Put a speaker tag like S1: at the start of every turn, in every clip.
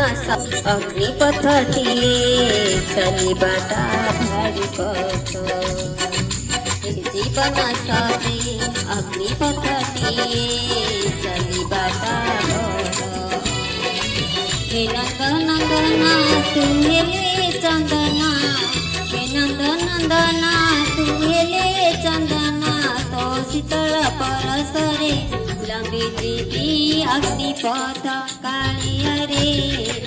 S1: अग्निपथटिए चलिबाटा भारी कष्ट जीवन साथी अग्निपथटिए चलिबाटा हे नंदना तू हेले चंदना हे नंदना तू हेले चंदना तो शीतल परसरे लंबी जीवी अग्निपथ कालिया रे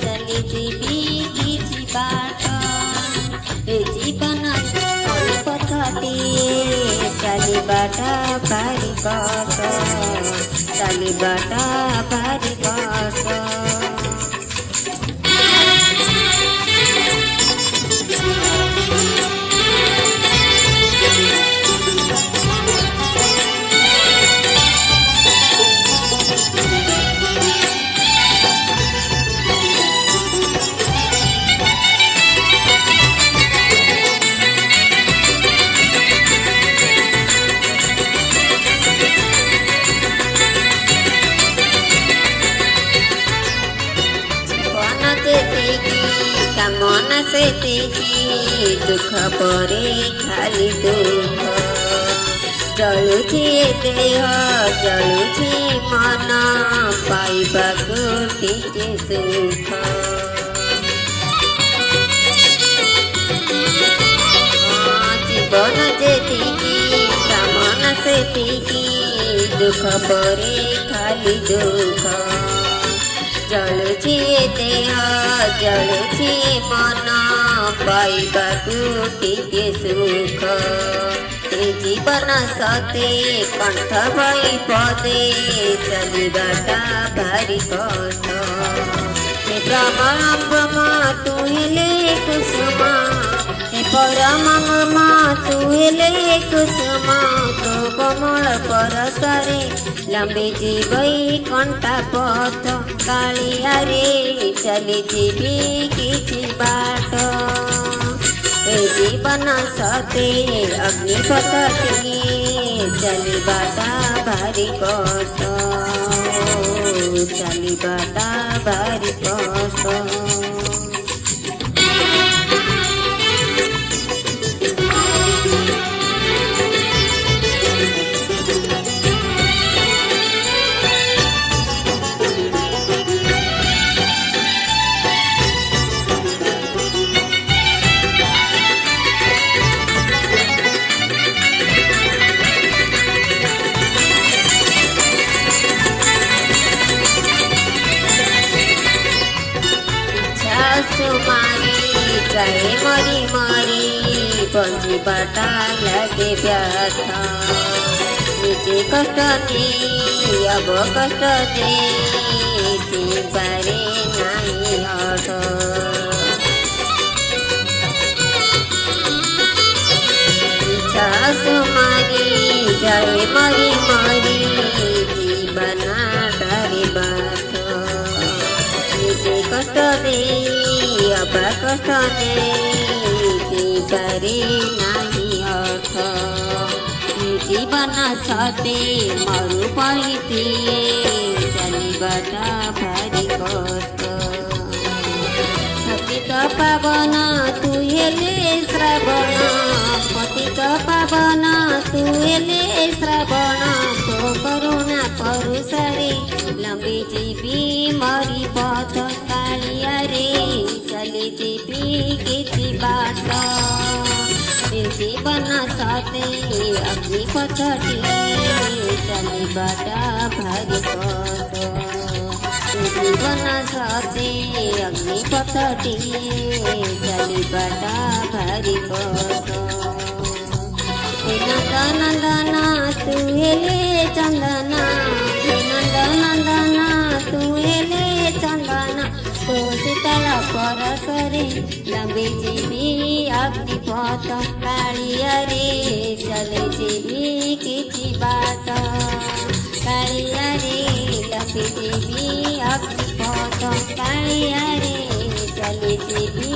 S1: चली जीवी किछि बाट हे जीवन अग्निपथटिए चलिबाटा भारी कष्ट चलिबाटा भारी कष्ट मन से तेजी दुख परे खाली दुख जलुछि देह जलुछि मन पाइबाकु टिके सुख जीवन जेतिकी मन से तेजी दुख परे खाली दुख जलुछि देह जलुछि मन पाइबाकु टिके सुख ए जीवन सते कंठ भई पदे चलिबाटा भारी कष्ट हे ब्रह्म तू हेले कुसुम हे परम तू हेले कुसुम तो कमल परसरे लंबी जीवई कंटा पथ कालिया रे चली जीवी किछि बाट ए जीवन सते अग्निपथटिए चलिबाटा भारी कष्ट चलिबाटा भारी कष्ट सुमारी जाए मरी मरी बंजीबाटा लगे व्यथा निजे कष्ट दे अब कष्ट दे जीवारे नहीं हट सुमारी जाए मरी मरी जीवना डारी बात निजे कष्ट दे अब कष्ट दे जीवारे नहीं अर्थ जीवन सते मरु पलिथिए चलिबाटा भारी कष्ट पतित पावन तू हेले श्रावण पतित पावन तू हेले श्रावण तो करुणा परुषरे लंबी जीवी मरी पथ कालिया रे चली जीवी किछि बाट जीवन सते अग्निपथटिए चलिबाटा भारी कष्ट जीवन सते अग्निपथटिए चलिबाटा भारी कष्ट नंदना तू हेले चंदना नंदना तू हेले चंदना तो शीतल परसरे लंबी जीवी अग्निपथ कालिया रे चले जीवी किछि बाट कालिया रे लंबी जीवी अग्निपथ कालिया रे चले जीवी